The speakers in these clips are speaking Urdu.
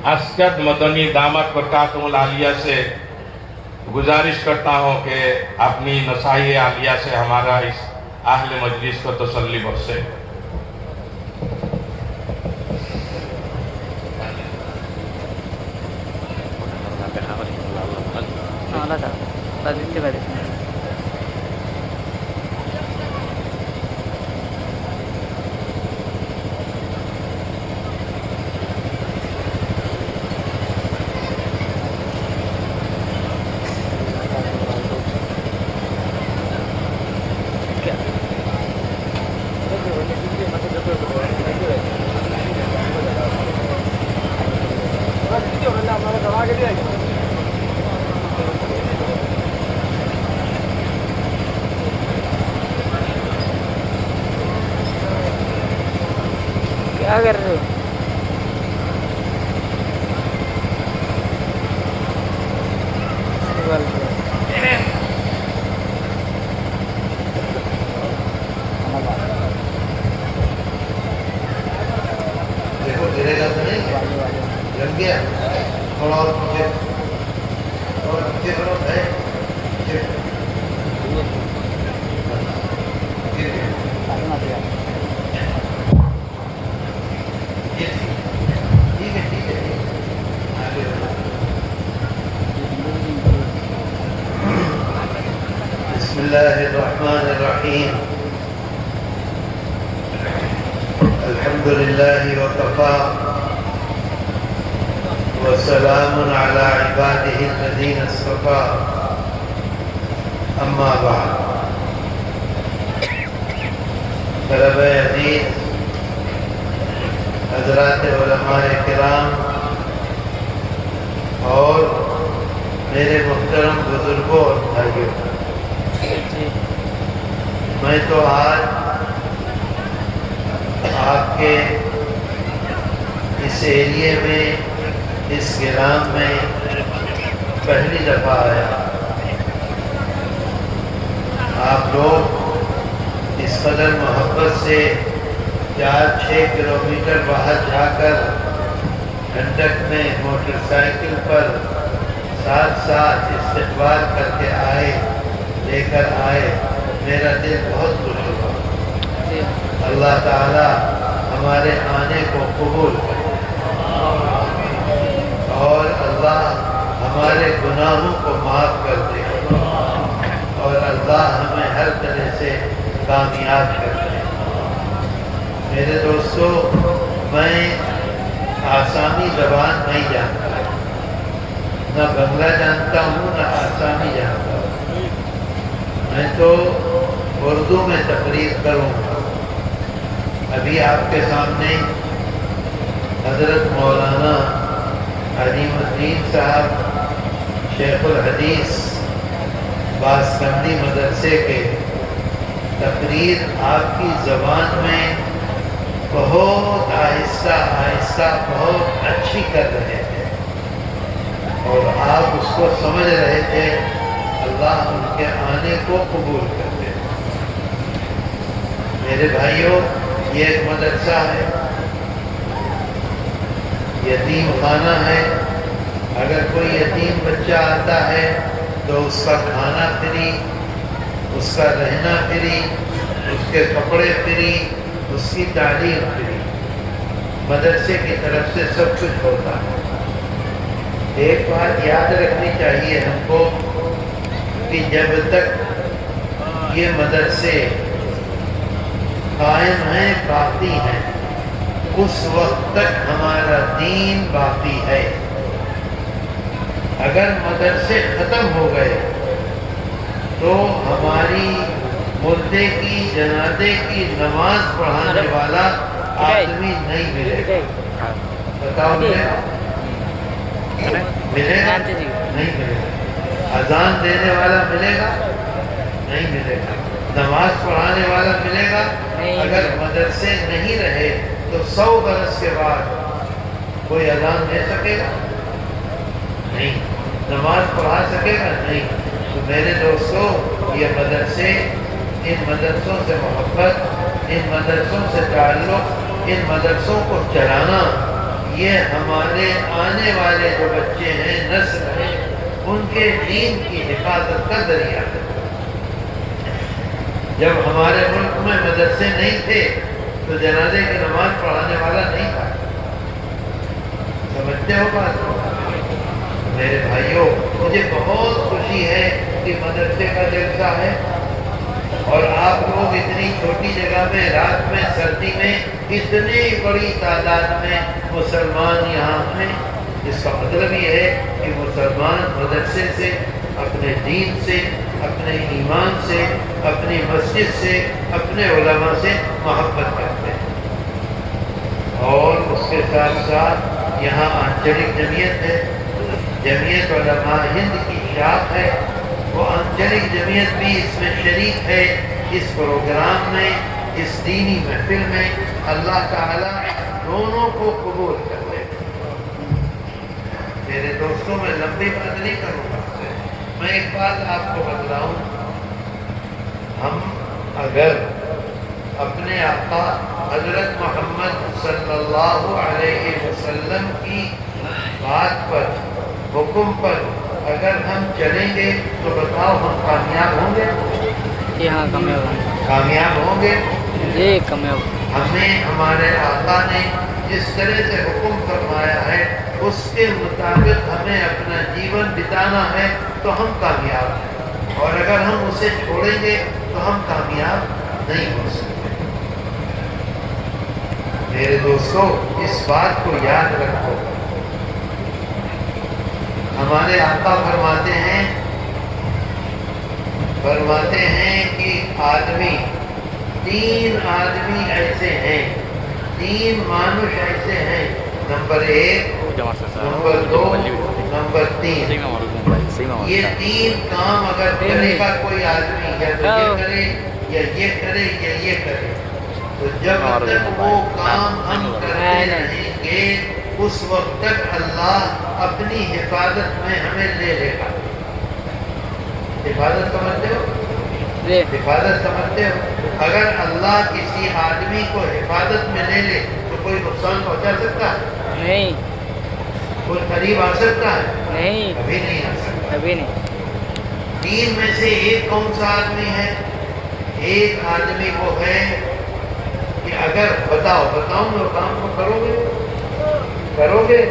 اسکد مدنی دامت برکاتہ العالیہ سے گزارش کرتا ہوں کہ اپنی نصائح عالیہ سے ہمارا اس اہل مجلس کو تسلی بخشے۔ کیا کر رہے ہو؟ دیکھو گرے گا تو نہیں لگ گیا تھوڑا اور پیچھے اور پیچھے کرو ہے گر گیا ٹھیک ہے ٹھیک ہے آگے بسم اللہ الرحمن الرحیم الحمد للہ وکفا وسلام علی عبادہ الذین اصطفیٰ اما بعد طلبہ عزیز حضرات علماء کرام اور میرے محترم بزرگوں اور بھائیوں، میں تو آج آپ کے اس ایریے میں اس گرام میں پہلی دفعہ آیا۔ آپ لوگ اس قدر محبت سے 4-6 کلومیٹر باہر جا کر ٹھنڈک میں موٹر سائیکل پر ساتھ ساتھ استقبال کر کے آئے، لے کر آئے، میرا دل بہت خوش ہوا۔ اللہ تعالی ہمارے آنے کو قبول کرے اور اللہ ہمارے گناہوں کو معاف کر دے اور اللہ ہمیں ہر طرح سے کامیاب کر دے۔ میرے دوستو، میں آسامی زبان نہیں جانتا، نہ بنگلہ جانتا ہوں نہ آسامی جانتا ہوں، میں تو اردو میں تقریر کروں گا۔ ابھی آپ کے سامنے حضرت مولانا علیم الدین صاحب شیخ الحدیث باسکندی مدرسے کے تقریر آپ کی زبان میں بہت آہستہ آہستہ بہت اچھی کر رہے تھے اور آپ اس کو سمجھ رہے تھے۔ اللہ ان کے آنے کو قبول کرتے۔ میرے بھائیوں، یہ ایک مدرسہ ہے، یتیم خانہ ہے۔ اگر کوئی یتیم بچہ آتا ہے تو اس کا کھانا فری، اس کا رہنا فری، اس کے کپڑے فری، اس کی تعلیم فری، مدرسے کی طرف سے سب کچھ ہوتا ہے۔ ایک بات یاد رکھنی چاہیے ہم کو کہ جب تک یہ مدرسے قائم ہیں، باقی ہیں، اس وقت تک ہمارا دین باقی ہے۔ اگر مدرسے ختم ہو گئے تو ہماری مردے کی جنازے کی نماز پڑھانے والا آدمی نہیں ملے گا۔ بتاؤ ملے گا؟ ملے گا؟ نہیں ملے گا۔ اذان دینے والا ملے گا؟ نہیں ملے گا۔ نماز پڑھانے والا ملے گا؟ اگر مدرسے نہیں رہے تو 100 برس کے بعد کوئی اذان دے سکے گا؟ نہیں۔ نماز پڑھا سکے گا؟ نہیں۔ تو میرے دوستو، یہ مدرسے، ان مدرسوں سے محبت، ان مدرسوں سے تعلق، ان مدرسوں کو چلانا یہ ہمارے آنے والے جو بچے ہیں، نسل ہے، ان کے دین کی حفاظت کا ذریعہ ہے۔ جب ہمارے ملک میں مدرسے نہیں تھے تو جنازے کی نماز پڑھانے والا نہیں تھا۔ سمجھتے ہو بات کو؟ میرے بھائیوں، مجھے بہت خوشی ہے کہ مدرسے کا جلسہ ہے اور آپ لوگ اتنی چھوٹی جگہ میں رات میں سردی میں اتنی بڑی تعداد میں مسلمان یہاں ہیں۔ اس کا مطلب یہ ہے کہ مسلمان مدرسے سے، اپنے دین سے، اپنے ایمان سے، اپنی مسجد سے، اپنے علماء سے محبت کرتے ہیں۔ اور اس کے ساتھ ساتھ یہاں آنچلک جمعیت ہے، جمعیت علماء ہند کی شاخ ہے، وہ آنچلک جمعیت بھی اس میں شریک ہے۔ اس پروگرام میں، اس دینی محفل میں اللہ تعالیٰ دونوں کو قبول کر لے۔ میرے دوستوں، میں لمبی بات نہیں کروں گا، میں ایک بات آپ کو بتلاؤں۔ ہم اگر اپنے آقا حضرت محمد صلی اللہ علیہ وسلم کی بات پر، حکم پر اگر ہم چلیں گے تو بتاؤ ہم کامیاب ہوں گے؟ جی ہاں کامیاب ہوں۔ کامیاب ہوں گے؟ جی کامیاب۔ ہمیں ہمارے آقا نے جس طرح سے حکم فرمایا ہے اس کے مطابق ہمیں اپنا جیون بتانا ہے تو ہم کامیاب ہیں، اور اگر ہم اسے چھوڑیں گے تو ہم کامیاب نہیں ہو سکتے۔ میرے دوستو، اس بات کو یاد رکھو۔ ہمارے آقا فرماتے ہیں کہ تین آدمی ایسے ہیں، تین مانوش ایسے ہیں، نمبر 1، نمبر 2، نمبر 3۔ یہ تین کام اگر کرے گا کوئی آدمی، یا تو یہ کرے یا یہ کرے یا یہ کرے، تو جب تک وہ کام ہم کرتے رہیں گے اس وقت تک اللہ اپنی حفاظت میں ہمیں لے لے گا۔ حفاظت سمجھتے ہو؟ حفاظت سمجھتے ہو؟ اگر اللہ کسی آدمی کو حفاظت میں لے لے تو کوئی نقصان پہنچا سکتا ہے؟ نہیں۔ کوئی قریب آ سکتا ہے؟ نہیں، کبھی نہیں آ سکتا۔ کبھی نہیں۔ تین میں سے ایک کون سا آدمی ہے؟ ایک آدمی وہ ہے کہ اگر بتاؤں گے کام کو کرو گے،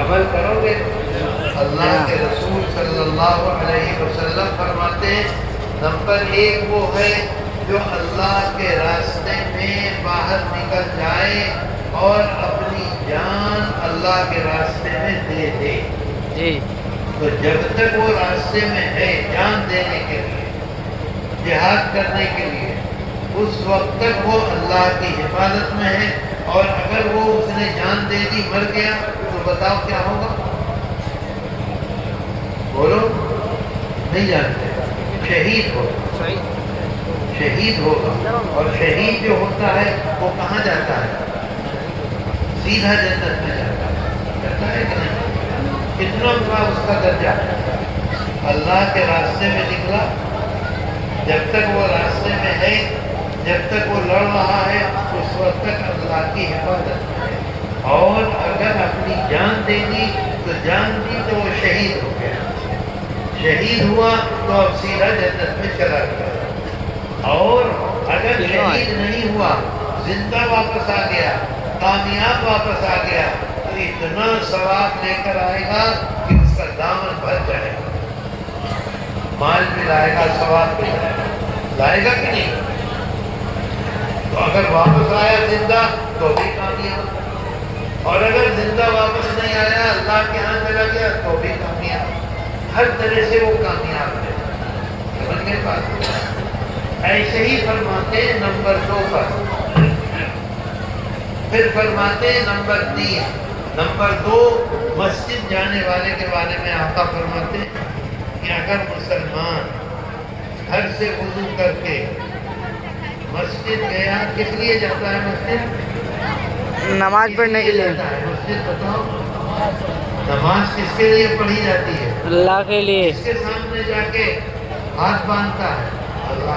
عمل کرو گے۔ اللہ کے رسول صلی اللہ علیہ وسلم فرماتے ہیں، نمبر 1 وہ ہے جو اللہ کے راستے میں باہر نکل جائے اور اپنی جان اللہ کے راستے میں دے دے۔ جی۔ تو جب تک وہ راستے میں ہے جان دینے کے لیے، جہاد کرنے کے لیے، اس وقت تک وہ اللہ کی حفاظت میں ہے، اور اگر وہ اس نے جان دے دی، مر گیا، تو بتاؤ کیا ہوگا؟ بولو، نہیں جانتے؟ شہید ہوگا۔ شہید ہوگا، اور شہید جو ہوتا ہے وہ کہاں جاتا ہے؟ سیدھا جنت میں جاتا ہے کہ نہیں؟ کتنا بڑا اس کا درجہ ہے۔ اللہ کے راستے میں نکلا، جب تک وہ راستے میں ہے، جب تک وہ لڑ رہا ہے، اس وقت تک اللہ کی حفاظت میں ہے، اور اگر اپنی جان دے دی تو جان دی تو وہ شہید ہو گیا۔ شہید ہوا تو اب سیدھا جنت میں چلا گیا، اور اگر شہید نہیں ہوا، زندہ واپس آ گیا، کامیاب واپس آ گیا، تو اتنا ثواب لے کر آئے گا کہ اس کا دامن بھر جائے گا۔ مال بھی لائے گا، ثواب بھی لائے گا کہ نہیں؟ تو اگر واپس آیا زندہ تو بھی کامیاب، اور اگر زندہ واپس نہیں آیا، اللہ کے ہاں چلا گیا، تو بھی کامیاب۔ ہر طرح سے وہ کامیاب ہے۔ سمجھ گئے بات؟ ایسے ہی فرماتے ہیں نمبر 2 پر، پھر فرماتے ہیں نمبر 3۔ نمبر 2 مسجد جانے والے کے بارے میں آقا فرماتے ہیں کہ اگر مسلمان گھر سے وضو کر کے مسجد گیا، کس لیے جاتا ہے مسجد؟ نماز پڑھنے کے لیے۔ مسجد بتاؤ، نماز کس کے لیے پڑھی جاتی ہے؟ اللہ کے لیے۔ کس کے سامنے جا کے ہاتھ باندھتا ہے؟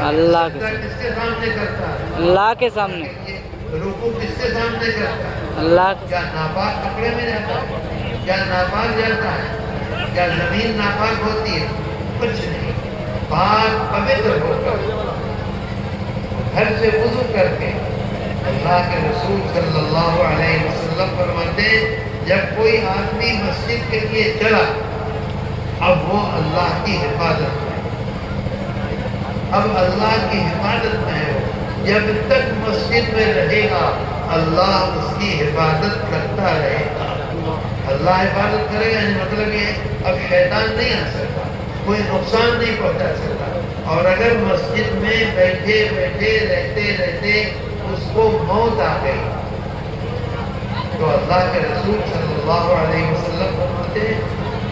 اللہ کے سامنے۔ کس کے سامنے کرتا ہے؟ اللہ کے سامنے۔ رکوع کس کے سامنے کرتا ہے؟ اللہ کیا ناپاک کپڑے میں جاتا ہے؟ کیا ناپاک جاتا ہے؟ کیا زمین ناپاک ہوتی ہے؟ کچھ نہیں، پاک پوتر ہو کر گھر سے وضو کر کے اللہ کے رسول صلی اللہ علیہ وسلم فرماتے ہیں جب کوئی آدمی مسجد کے لیے چلا اب وہ اللہ کی حفاظت میں، اب اللہ کی حفاظت میں ہے، جب تک مسجد میں رہے گا اللہ اس کی حفاظت کرتا رہے گا۔ اللہ حفاظت کرے گا، یعنی مطلب یہ ہے اب شیطان نہیں آ سکتا، کوئی نقصان نہیں پہنچا سکتا۔ اور اگر مسجد میں بیٹھے بیٹھے رہتے رہتے اس کو موت آ گئی تو اللہ کے رسول صلی اللہ علیہ وسلم فرماتے ہیں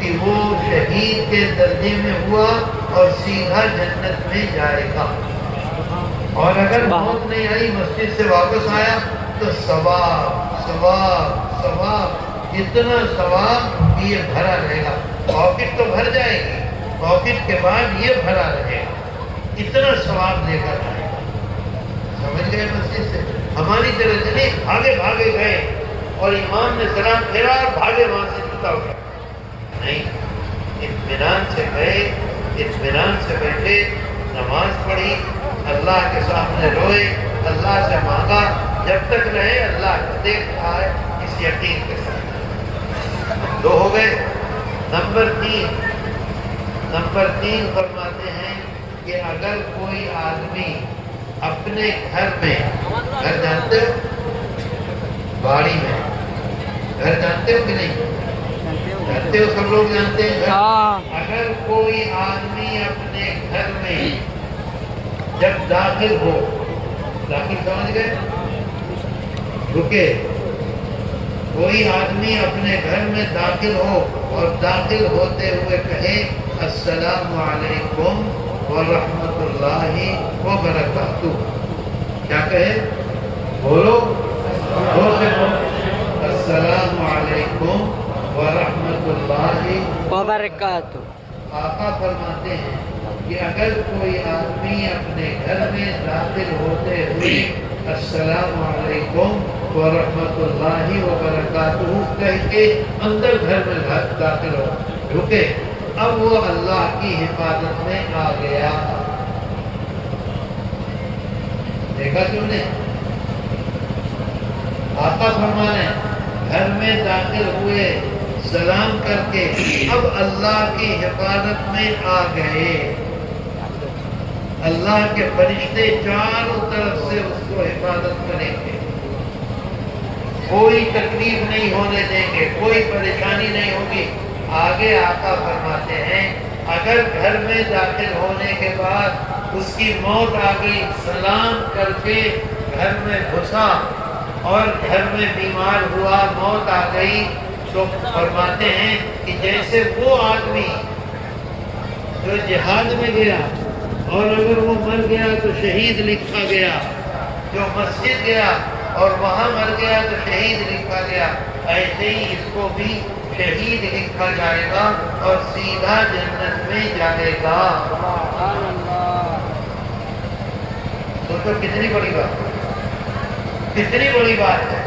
کہ وہ شہید کے درجے میں ہوا اور سیدھا جنت میں جائے گا۔ اور اگر موت نہیں آئی، مسجد سے واپس آیا تو ثواب ثواب ثواب، اتنا ثواب کہ یہ بھرا رہے گا۔ پاکٹ تو بھر جائے گی، پاکٹ کے بعد یہ بھرا رہے گا، اتنا ثواب لے کر آئے گا۔ سمجھ گئے؟ مسجد سے ہماری طرح سے نہیں بھاگے بھاگے گئے اور امام نے سلام پھیرا اور بھاگے وہاں سے جوتا اٹھا، نہیں، اطمینان سے گئے، اطمینان سے بیٹھے، نماز پڑھی، اللہ کے سامنے روئے، اللہ سے مانگا، جب تک رہے اللہ کو دیکھ رہا ہے، اس یقین کے ساتھ۔ دو ہو گئے۔ نمبر تین فرماتے ہیں کہ اگر کوئی آدمی اپنے گھر میں، گھر جانتے ہو؟ باڑی میں گھر جانتے ہو کہ نہیں؟ جانتے ہو، سب لوگ جانتے ہیں گھر۔ اگر کوئی آدمی اپنے گھر میں جب داخل ہو، داخل سمجھ گئے؟ رکے، کوئی آدمی اپنے گھر میں داخل ہو اور داخل ہوتے ہوئے کہے السلام علیکم ورحمۃ اللہ وبرکاتہ، کیا کہے؟ بولو، السلام علیکم ورحمۃ اللہ وبرکاتہ۔ آقا فرماتے ہیں کہ اگر کوئی آدمی اپنے گھر میں داخل ہوتے ہوئے السلام علیکم ورحمۃ اللہ وبرکاتہ کہہ کے اندر گھر میں داخل ہو، رکے، اب وہ اللہ کی حفاظت میں آ گیا۔ دیکھا تم نے؟ آقا فرمانے گھر میں داخل ہوئے سلام کر کے اب اللہ کی حفاظت میں آ گئے، اللہ کے فرشتے چاروں طرف سے اس کو حفاظت کریں گے، کوئی تکلیف نہیں ہونے دیں گے، کوئی پریشانی نہیں ہوگی۔ آگے آقا فرماتے ہیں اگر گھر میں داخل ہونے کے بعد اس کی موت آ گئی، سلام کر کے گھر میں گھسا اور گھر میں بیمار ہوا، موت آ گئی، تو فرماتے ہیں کہ جیسے وہ آدمی جو جہاد میں گیا اور اگر وہ مر گیا تو شہید لکھا گیا، جو مسجد گیا اور وہاں مر گیا تو شہید لکھا گیا، ایسے ہی اس کو بھی شہید لکھا جائے گا اور سیدھا جنت میں جائے گا۔ تو کتنی بڑی بات ہے، کتنی بڑی بات ہے۔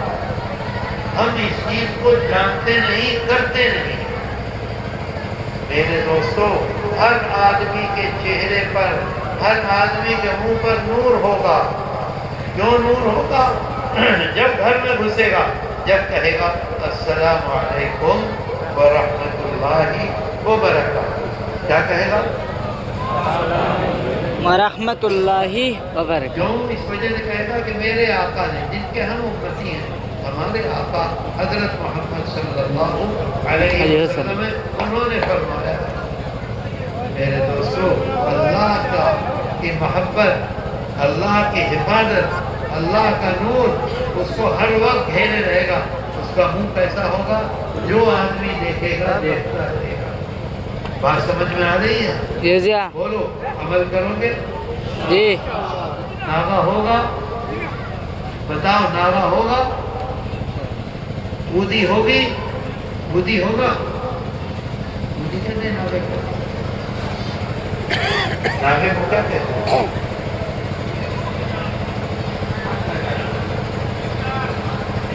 ہم اس چیز کو جانتے نہیں، کرتے نہیں۔ میرے دوستو، ہر آدمی کے چہرے پر، ہر آدمی کے منہ پر نور ہوگا۔ کیوں نور ہوگا؟ جب گھر میں گھسے گا، جب کہے گا السلام علیکم ورحمۃ اللہ وبرکاتہ، کیا کہے گا؟ ورحمۃ اللہ وبرکاتہ۔ کیوں؟ اس وجہ سے کہے گا کہ میرے آقا نے، جن کے ہم امتی ہیں، ہمارے آقا حضرت محمد صلی اللہ علیہ وسلم، انہوں نے فرمایا۔ میرے دوستو، اللہ کی محبت، اللہ کی حفاظت، اللہ کا نور اس کو ہر وقت گھیرے رہے گا۔ اس کا منہ کیسا ہوگا؟ جو آدمی دیکھے گا دیکھتا رہے گا۔ بات سمجھ میں آ رہی ہے؟ جی بولو، عمل کرو گے؟ جی۔ ناغہ ہوگا؟ بتاؤ، ناغہ ہوگا؟ بودی ہوگی؟ بودی ہوگا؟ بودی کہتے ہیں ناغے کو، ناغے کو کیا کہتے ہیں؟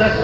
10